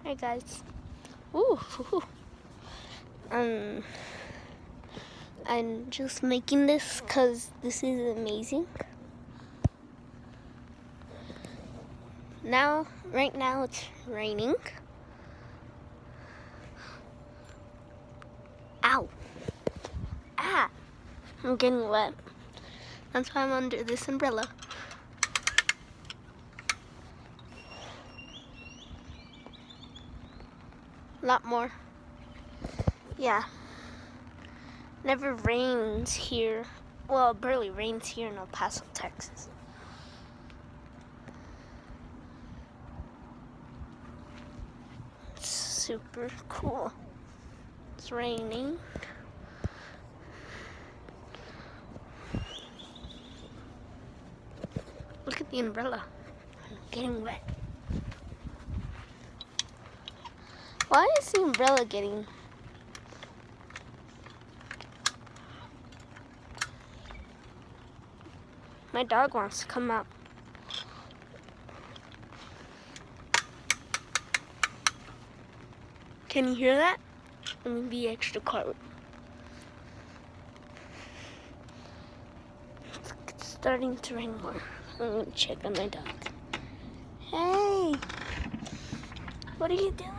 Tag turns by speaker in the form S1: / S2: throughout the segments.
S1: Hi guys. Ooh. I'm just making this because this is amazing. Right now it's raining. Ow. Ah. I'm getting wet. That's why I'm under this umbrella. A lot more. Yeah. Never rains here. Well, it barely rains here in El Paso, Texas. It's super cool. It's raining. Look at the umbrella. I'm getting wet. Why is the umbrella getting... My dog wants to come out. Can you hear that? Let me be extra quiet. It's starting to rain more. I'm gonna check on my dog. Hey! What are you doing?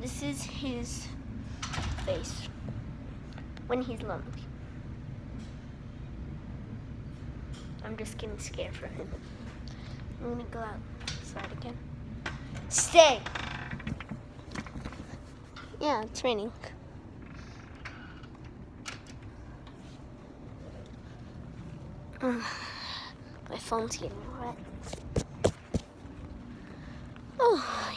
S1: This is his face when he's lonely. I'm just getting scared for him. I'm gonna go outside again. Stay! Yeah, it's raining. My phone's getting wet. Oh,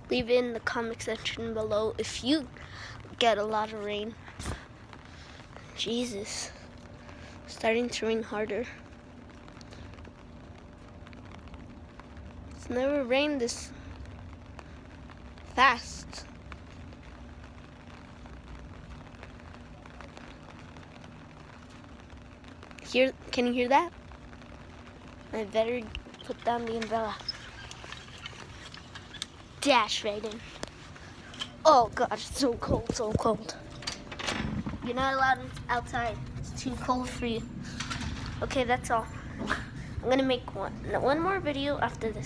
S1: leave it in the comment section below if you get a lot of rain. Jesus, starting to rain harder. It's never rained this fast. Can you hear that? I better put down the umbrella. Dash right in. Oh God, it's so cold, so cold. You're not allowed outside. It's too cold for you. Okay, that's all. I'm gonna make one more video after this.